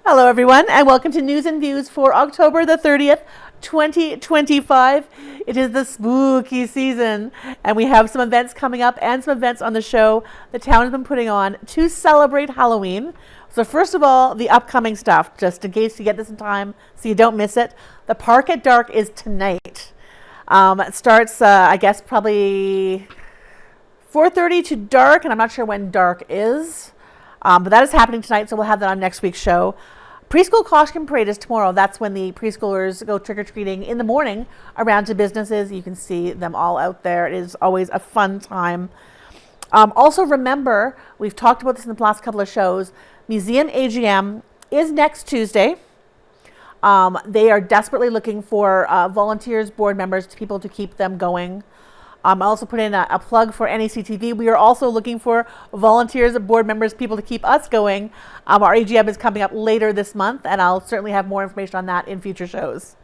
Hello, everyone, and welcome to News and Views for October the 30th, 2025. It is the spooky season, and we have some events coming up and some events on the show the town has been putting on to celebrate Halloween. So first of all, the upcoming stuff, just in case you get this in time so you don't miss it. The Park at Dark is tonight. It starts, I guess, probably 4:30 to dark, and I'm not sure when dark is. But that is happening tonight, so we'll have that on next week's show. Preschool Costume Parade is tomorrow. That's when the preschoolers go trick-or-treating in the morning around to businesses. You can see them all out there. It is always a fun time. Also remember, we've talked about this in the last couple of shows, Museum AGM is next Tuesday. They are desperately looking for volunteers, board members, people to keep them going. I also put in a plug for NACTV. We are also looking for volunteers, board members, people to keep us going. Our AGM is coming up later this month, and I'll certainly have more information on that in future shows.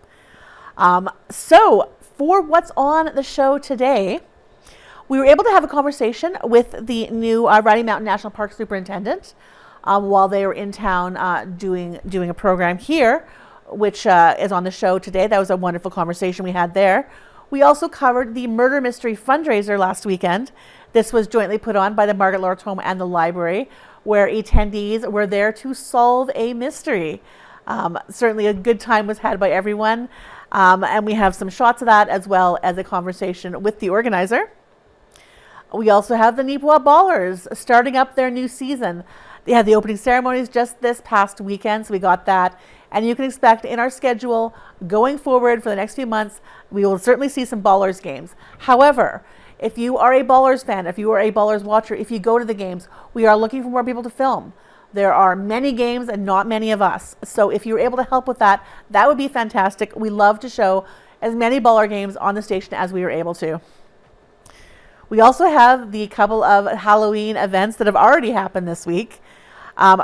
So for what's on the show today, we were able to have a conversation with the new Rocky Mountain National Park Superintendent while they were in town doing a program here, which is on the show today. That was a wonderful conversation we had there. We also covered the Murder Mystery Fundraiser last weekend. This was jointly put on by the Margaret Lawrence Home and the library, where attendees were there to solve a mystery. Certainly a good time was had by everyone. And we have some shots of that as well as a conversation with the organizer. We also have the Neepawa Ballers starting up their new season. They had the opening ceremonies just this past weekend, so we got that. And you can expect in our schedule going forward for the next few months, we will certainly see some Ballers games. However, if you are a Ballers fan, if you are a Ballers watcher, if you go to the games, we are looking for more people to film. There are many games and not many of us. So if you're able to help with that, that would be fantastic. We love to show as many Baller games on the station as we are able to. We also have the couple of Halloween events that have already happened this week.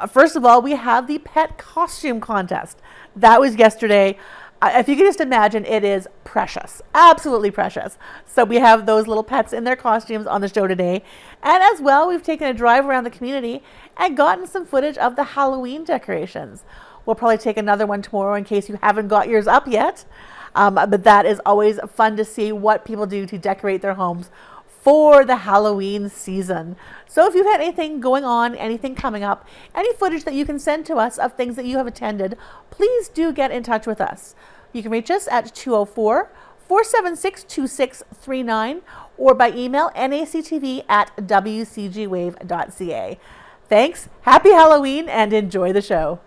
First of all, we have the pet costume contest. That was yesterday. If you can just imagine, it is precious, absolutely precious. So we have those little pets in their costumes on the show today. And as well, we've taken a drive around the community and gotten some footage of the Halloween decorations. We'll probably take another one tomorrow in case you haven't got yours up yet. But that is always fun to see what people do to decorate their homes for the Halloween season. So if you've had anything going on, anything coming up, any footage that you can send to us of things that you have attended, please do get in touch with us. You can reach us at 204-476-2639 or by email nactv@wcgwave.ca. Thanks, happy Halloween, and enjoy the show.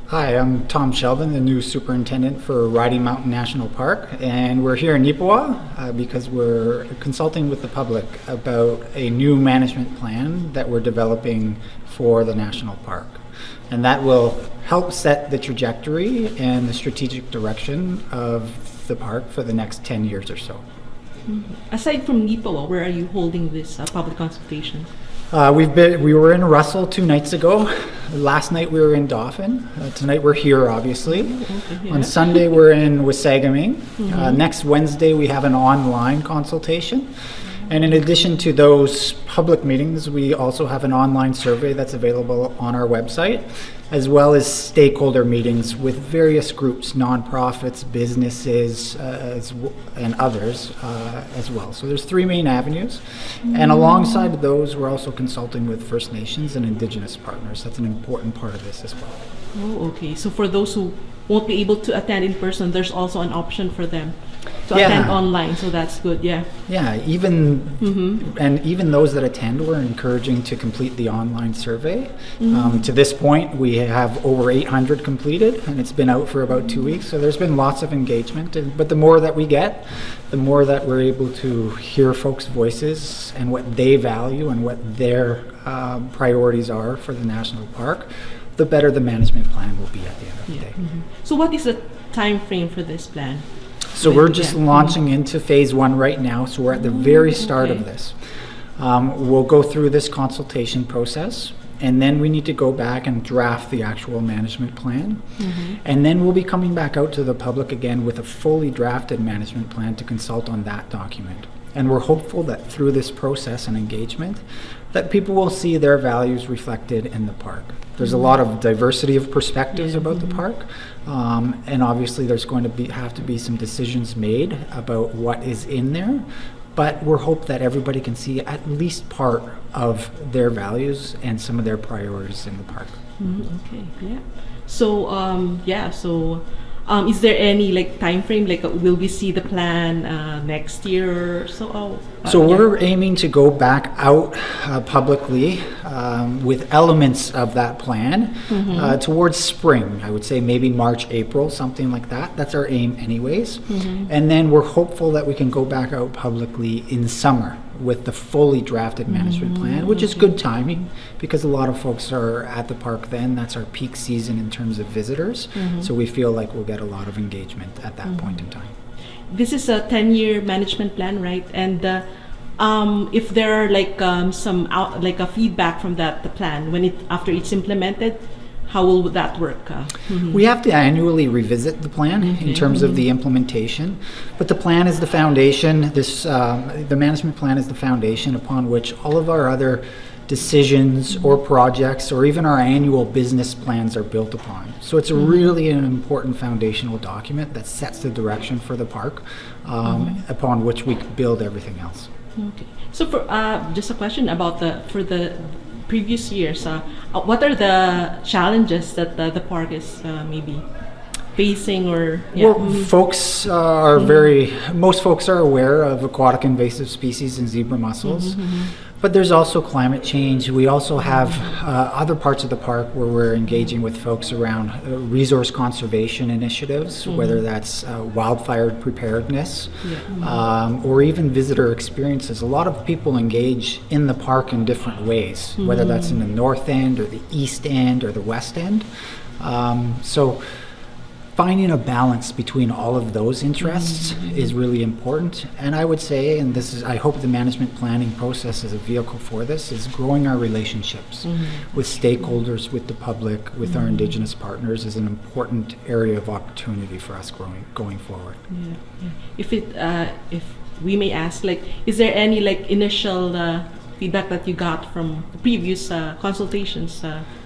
Hi, I'm Tom Sheldon, the new superintendent for Rocky Mountain National Park, and we're here in Neepawa because we're consulting with the public about a new management plan that we're developing for the national park. And that will help set the trajectory and the strategic direction of the park for the next 10 years or so. Aside from Neepawa, where are you holding this public consultation? We were in Russell 2 nights ago. Last night we were in Dauphin. Tonight we're here, obviously. Yeah. On Sunday we're in Wasagaming. Next Wednesday we have an online consultation. And in addition to those public meetings, we also have an online survey that's available on our website, as well as stakeholder meetings with various groups, nonprofits, businesses, and others as well. So there's 3 main avenues. And alongside those, we're also consulting with First Nations and Indigenous partners. That's an important part of this as well. Oh, okay. So for those who won't be able to attend in person, there's also an option for them to attend online, so that's good. Even those that attend, we're encouraging to complete the online survey. To this point, we have over 800 completed, and it's been out for about 2 weeks, so there's been lots of engagement. But the more that we get, the more that we're able to hear folks' voices and what they value and what their priorities are for the national park, the better the management plan will be at the end of the day. So what is the time frame for this plan? So we're just launching into phase 1 right now, so we're at the very start of this. We'll go through this consultation process, and then we need to go back and draft the actual management plan. And then we'll be coming back out to the public again with a fully drafted management plan to consult on that document. And we're hopeful that through this process and engagement, that people will see their values reflected in the park. There's a lot of diversity of perspectives about the park, and obviously there's going to have to be some decisions made about what is in there, but we're hope that everybody can see at least part of their values and some of their priorities in the park. Okay, yeah. So, is there any like time frame? Like, will we see the plan next year or so? So we're aiming to go back out publicly with elements of that plan towards spring. I would say maybe March, April, something like that. That's our aim anyways. And then we're hopeful that we can go back out publicly in summer with the fully drafted management plan, which is good timing because a lot of folks are at the park then. That's our peak season in terms of visitors. So we feel like we'll get a lot of engagement at that point in time. This is a 10-year management plan, right? And if there are like a feedback from the plan after it's implemented, how will that work? We have to annually revisit the plan in terms of the implementation, but the plan is the foundation. The management plan is the foundation upon which all of our other decisions or projects or even our annual business plans are built upon. So it's really an important foundational document that sets the direction for the park upon which we build everything else. Okay. So for just a question about for the previous years, what are the challenges that the park is maybe facing or? Yeah. Well, folks are most folks are aware of aquatic invasive species and zebra mussels. But there's also climate change. We also have other parts of the park where we're engaging with folks around resource conservation initiatives, whether that's wildfire preparedness or even visitor experiences. A lot of people engage in the park in different ways, whether that's in the north end or the east end or the west end. So finding a balance between all of those interests is really important. And I would say, and I hope the management planning process is a vehicle for this, is growing our relationships with stakeholders, with the public, with our Indigenous partners is an important area of opportunity for us going forward. If we may ask, like, is there any like initial feedback that you got from the previous consultations?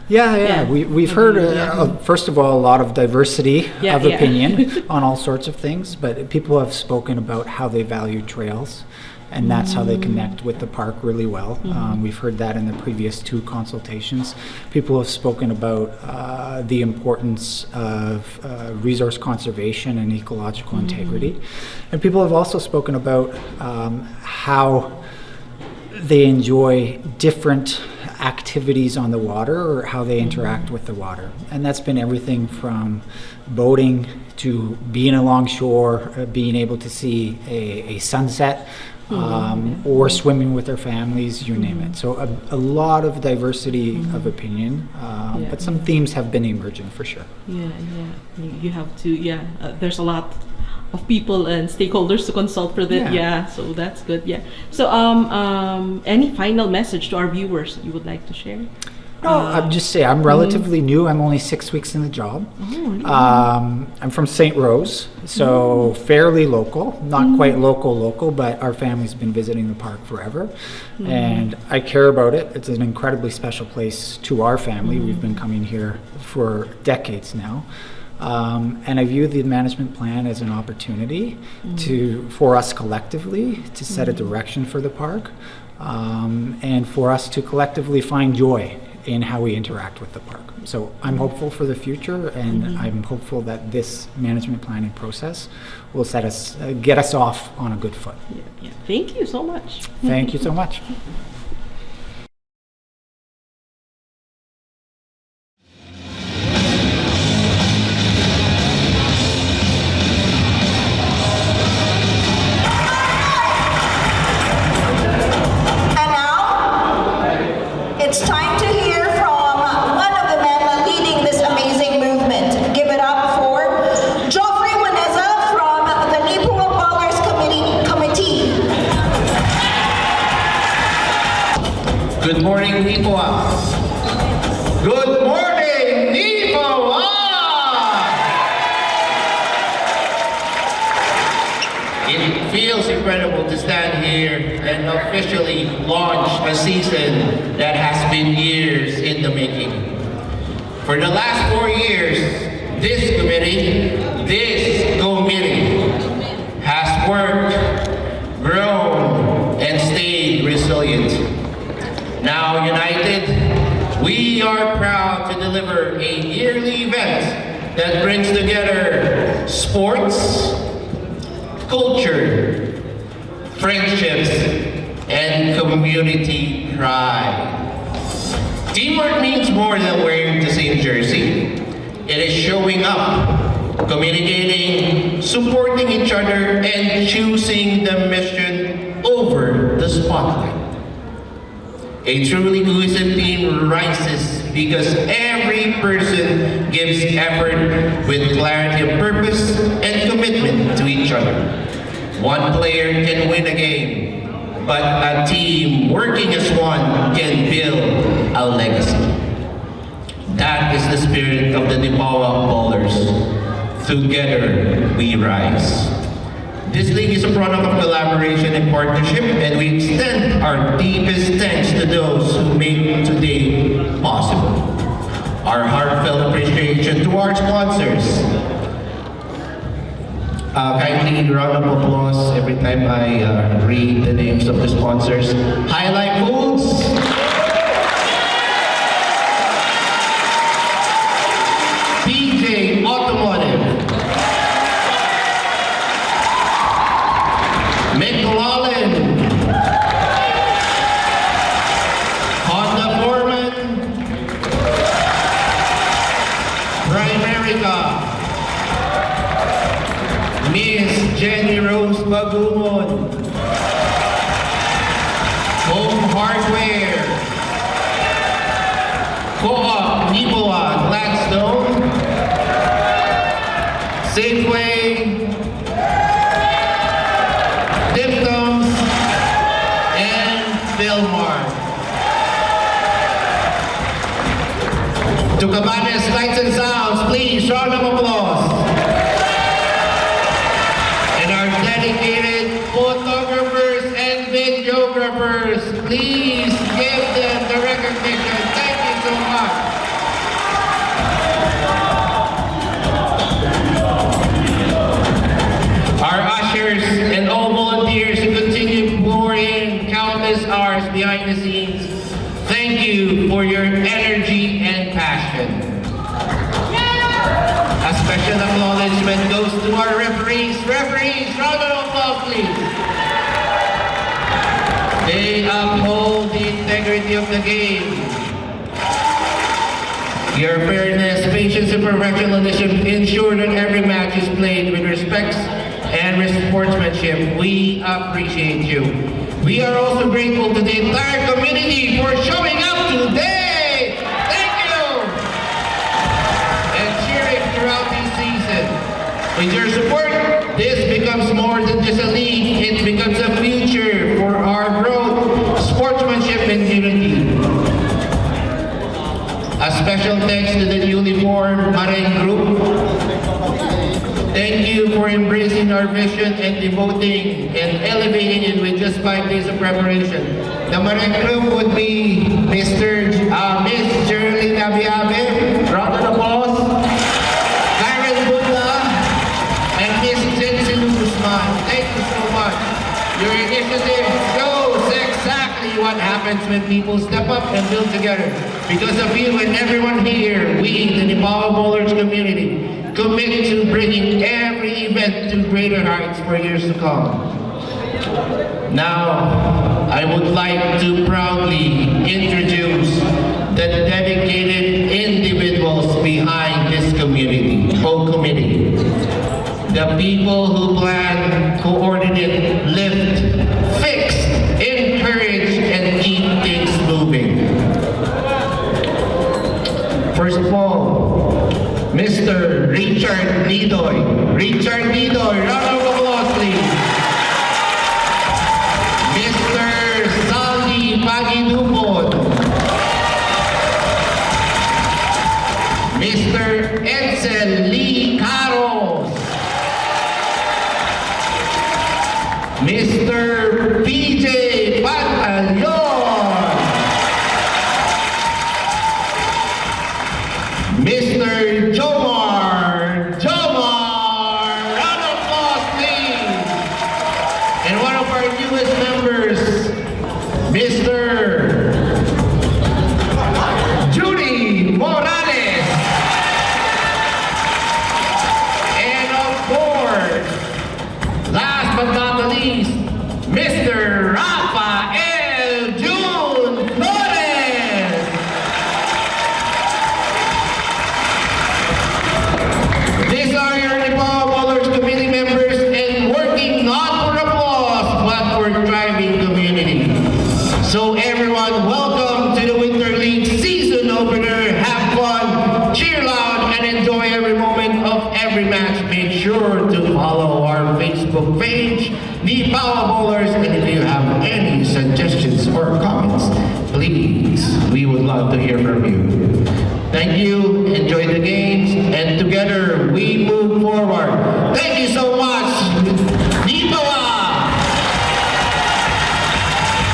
We've heard, first of all, a lot of diversity of opinion on all sorts of things, but people have spoken about how they value trails, and that's how they connect with the park really well. We've heard that in the previous 2 consultations. People have spoken about the importance of resource conservation and ecological integrity, and people have also spoken about how they enjoy different activities on the water or how they interact with the water. And that's been everything from boating to being along shore, being able to see a sunset, or swimming with their families, you name it. So a lot of diversity of opinion, but some themes have been emerging for sure. You have to, there's a lot of people and stakeholders to consult for that. So that's good. So any final message to our viewers you would like to share? I'd just say I'm relatively new. I'm only 6 weeks in the job. I'm from St. Rose, so fairly local, not quite local, but our family's been visiting the park forever, and I care about it. It's an incredibly special place to our family. We've been coming here for decades now. And I view the management plan as an opportunity for us collectively to set a direction for the park, and for us to collectively find joy in how we interact with the park. So I'm hopeful for the future, and I'm hopeful that this management planning process will get us off on a good foot. Thank you so much. Thank you so much. It's time to hear from one of the men leading this amazing movement. Give it up for Joffrey Waneza from the Neepawa Ballers Committee. stand here and officially launch a season that has been years in the making. For the last 4 years, this committee has worked, grown, and stayed resilient. Now united, we are proud to deliver a yearly event that brings together sports, culture, friendships, and community pride. Teamwork means more than wearing the same jersey. It is showing up, communicating, supporting each other, and choosing the mission over the spotlight. A truly cohesive team rises because every person gives effort with clarity of purpose and commitment to each other. One player can win a game, but a team working as one can build a legacy. That is the spirit of the Neepawa Bowlers. Together we rise. This league is a product of collaboration and partnership, and we extend our deepest thanks to those who make today possible. Our heartfelt appreciation to our sponsors. Kindly round of applause every time I read the names of the sponsors. Highlight Foods, PJ Automotive, McLaughlin, Honda Foreman, Primerica, Miss Jenny Rose Bagumon, Home Hardware, Co-op Neepawa Gladstone, Safeway, Diptoms, and Philmar. To Cabanas Lights and Sounds, please, round of applause. And our dedicated photographers and videographers, please give them the recognition. Thank you so much. Our ushers and all volunteers who continue pouring countless hours behind the scenes, thank you for your energy and passion. A special acknowledgement goes to our referees. Referees, round of applause, please. They uphold the integrity of the game. Your fairness, patience, and professionalism ensure that every match is played with respect and sportsmanship. We appreciate you. We are also grateful to the entire community for showing up today. Thank you. And cheering throughout this season. With your support, this becomes more than just a league. It becomes a future for our growth, sportsmanship, and unity. A special thanks to the newly formed Marine Group. Thank you for embracing our vision and devoting and elevating it with just 5 days of preparation. The Marine Group would be Miss Geraldine Abiabe, round of applause, Karen Budla, and Miss Jensen Guzman. Thank you so much. Your initiative shows exactly what happens when people step up and build together. Because of you and everyone here, we, the Neepawa Bowlers community, commit to bringing every event to greater heights for years to come. Now, I would like to proudly introduce the dedicated individuals behind this committee. The people who plan, coordinate, lift, fix, encourage, and keep things moving. First of all, Mr. Richard Lidoy. Richard Lidoy, round of applause, please. Mr. Saldi Pagidupon. Mr. Edsel Lee Caros. Mr. Mr. Jomar. Round of applause, please. And one of our newest members, Mr. Judy Morales. And of course, last but not the least, Mr. Rafael June Flores. These are your Neepawa Ballers committee members and working not for applause but for thriving community. So everyone, welcome to the Winter League season opener. Have fun, cheer loud, and enjoy every moment of every match. Make sure to follow our Facebook page, Neepawa Ballers, and if you have any suggestions or comments, please, we would love to hear from you. Thank you, enjoy the games, and together we move forward. Thank you so much, Neepawa!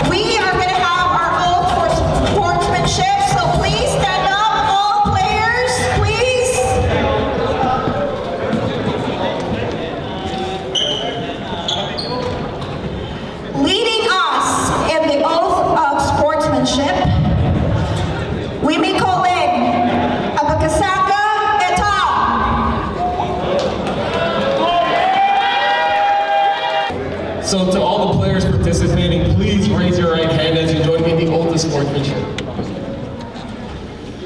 We are going to have our oath for sportsmanship, so please stand up, all players, please. Leading us in the oath of sportsmanship, we may call in Abakasaka Etal. So to all the players participating, please raise your right hand as you join me in the oath of sportsmanship.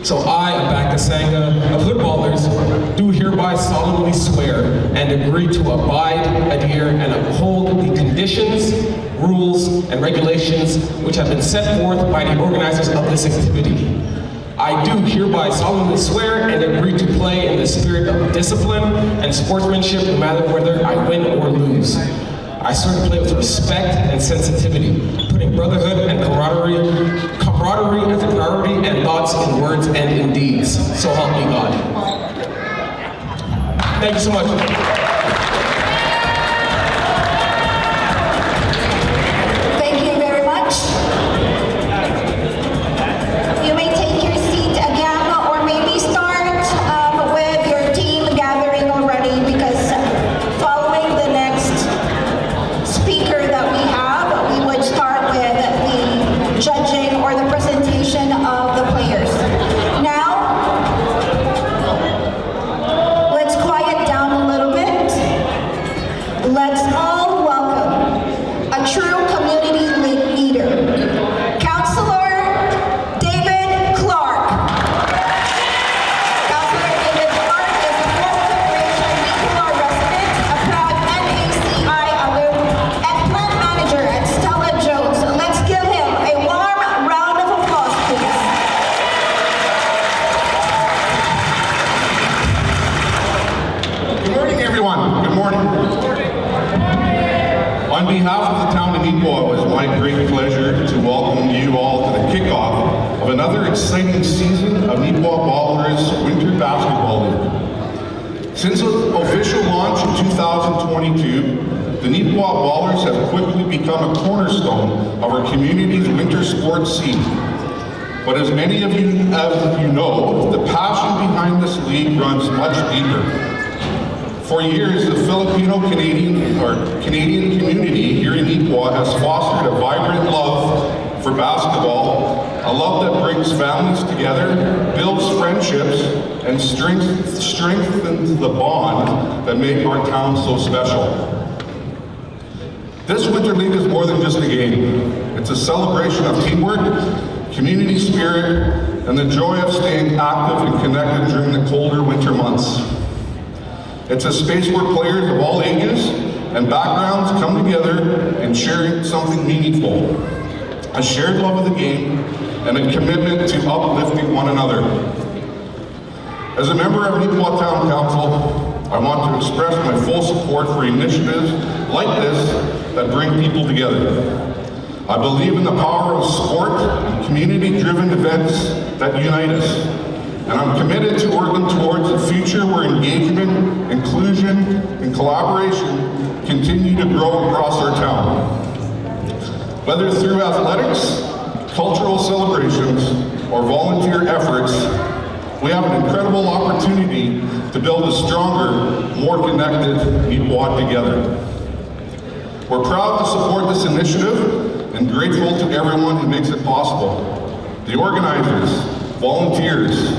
So I, Abaka Sangha of Hood Ballers, do hereby solemnly swear and agree to abide, adhere, and uphold the conditions, rules, and regulations which have been set forth by the organizers of this activity. I do hereby solemnly swear and agree to play in the spirit of discipline and sportsmanship no matter whether I win or lose. I swear to play with respect and sensitivity, putting brotherhood and camaraderie as a priority and thoughts in words and in deeds. So help me God. Thank you so much. Thank you very much. You may take your seat again, or maybe start with your team gathering already, because following the next speaker that we have, we would start with the judging or the presentation of the players. Now, let's quiet down a little bit. Let's all welcome a true community leader, Councilor David Clark. Councilor David Clark is a fourth generation Neepawa resident, a proud NACI alum, and plant manager at Stella Jones. Let's give him a warm round of applause, please. Good morning, everyone. Good morning. On behalf of the town of Neepawa, it was my great pleasure to welcome you all to the kickoff of another exciting season of Neepawa Ballers Winter Basketball League. Since its official launch in 2022, the Neepawa Ballers have quickly become a cornerstone of our community's winter sports scene. But as many of you know, the passion behind this league runs much deeper. For years, the Filipino-Canadian community here in Neepawa has fostered a vibrant love for basketball, a love that brings families together, builds friendships, and strengthens the bond that make our town so special. This Winter League is more than just a game. It's a celebration of teamwork, community spirit, and the joy of staying active and connected during the colder winter months. It's a space where players of all ages and backgrounds come together and share something meaningful. A shared love of the game and a commitment to uplifting one another. As a member of Neepawa Town Council, I want to express my full support for initiatives like this that bring people together. I believe in the power of sport and community-driven events that unite us. And I'm committed to working towards a future where engagement, inclusion, and collaboration continue to grow across our town. Whether through athletics, cultural celebrations, or volunteer efforts, we have an incredible opportunity to build a stronger, more connected Neepawa together. We're proud to support this initiative and grateful to everyone who makes it possible. The organizers, volunteers,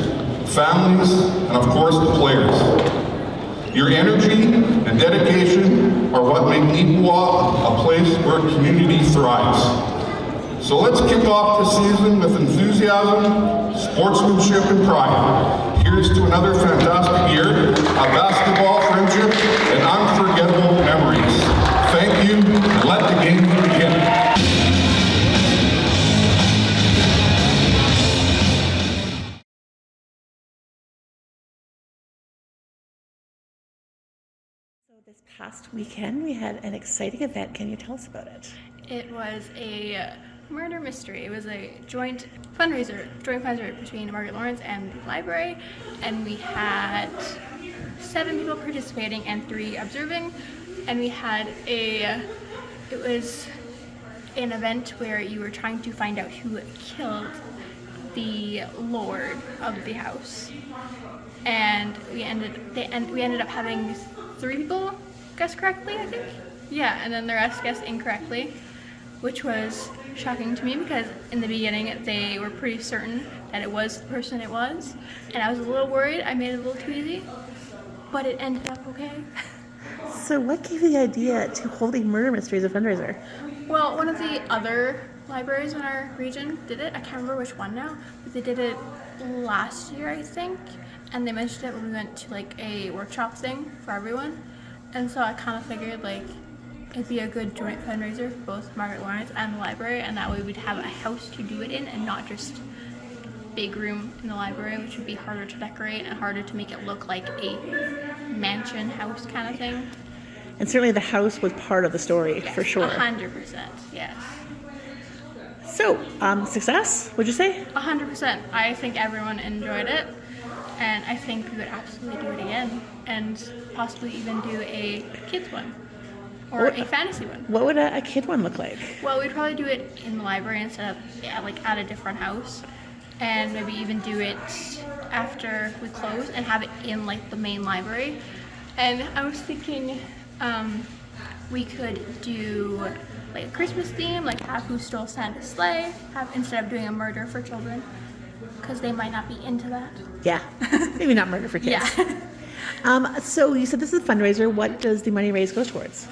families, and of course the players. Your energy and dedication are what make Neepawa a place where community thrives. So let's kick off the season with enthusiasm, sportsmanship, and pride. Here's to another fantastic year of basketball, friendship, and unforgettable memories. Thank you, and let the game begin. This past weekend, we had an exciting event. Can you tell us about it? It was a murder mystery. It was a joint fundraiser between Margaret Lawrence and the library, and we had 7 people participating and 3 observing, and we had it was an event where you were trying to find out who killed the lord of the house, and we ended up having 3 people guess correctly, I think. Yeah, and then the rest guessed incorrectly, which was shocking to me because in the beginning they were pretty certain that it was the person it was, and I was a little worried. I made it a little too easy, but it ended up okay. So what gave you the idea to holding murder mystery as a fundraiser? Well, one of the other libraries in our region did it. I can't remember which one now, but they did it last year, I think, and they mentioned it when we went to like a workshop thing for everyone, and so I kind of figured like it'd be a good joint fundraiser for both Margaret Lawrence and the library, and that way we'd have a house to do it in and not just big room in the library, which would be harder to decorate and harder to make it look like a mansion house kind of thing. And certainly the house was part of the story, Yes, for sure. 100%, yes. So, success, would you say? 100%. I think everyone enjoyed it, and I think we would absolutely do it again, and possibly even do a kids one, or a fantasy one. What would a kid one look like? Well, we'd probably do it in the library instead of at a different house, and maybe even do it after we close and have it in like the main library. And I was thinking we could do like a Christmas theme, like have Who Stole Santa's Sleigh, instead of doing a murder for children, because they might not be into that. Yeah, maybe not murder for kids. Yeah. So you said this is a fundraiser. What does the money raised go towards?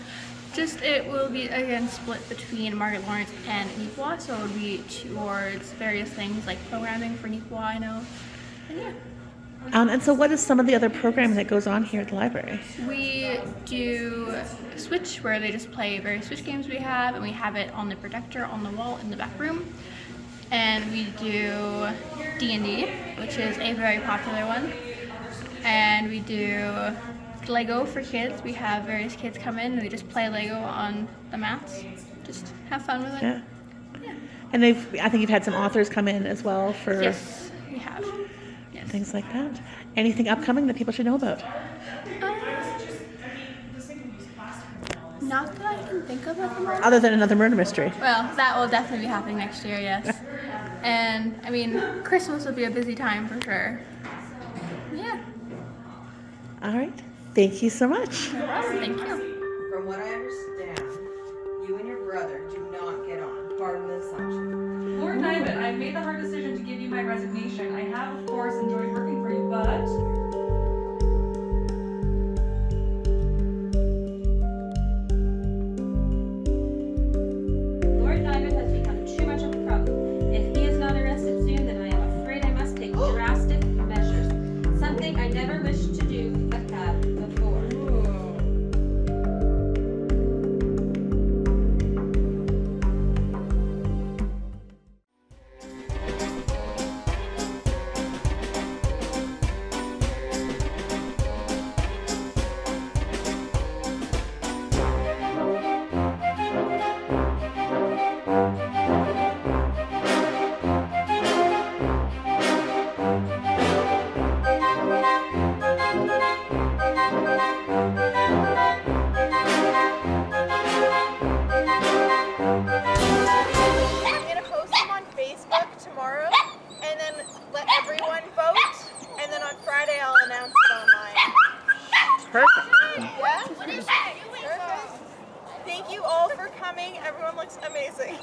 It will be again split between Margaret Lawrence and Neepawa, so it would be towards various things like programming for Neepawa, I know. And yeah. And so what is some of the other programming that goes on here at the library? We do Switch, where they just play various Switch games we have, and we have it on the projector on the wall in the back room. And we do D&D, which is a very popular one. And we do Lego for kids. We have various kids come in and we just play Lego on the mats. Just have fun with it. Yeah. Yeah. And I think you've had some authors come in as well for Yes, we have. Yes. things like that. Anything upcoming that people should know about? Not that I can think of at the moment. Other than another murder mystery. Well, that will definitely be happening next year, yes. And, I mean, Christmas will be a busy time for sure. Yeah. All right. Thank you so much. No problem. Thank you. From what I understand, you and your brother do not get on. Pardon the assumption. Lord Niven, I've made the hard decision to give you my resignation. I have, of course, enjoyed working for you, but Lord Niven has become too much of a problem. If he is not arrested soon, then I am afraid I must take drastic measures. Something I never wished to do but have before. Perfect. Yeah? Perfect. Thank you all for coming. Everyone looks amazing.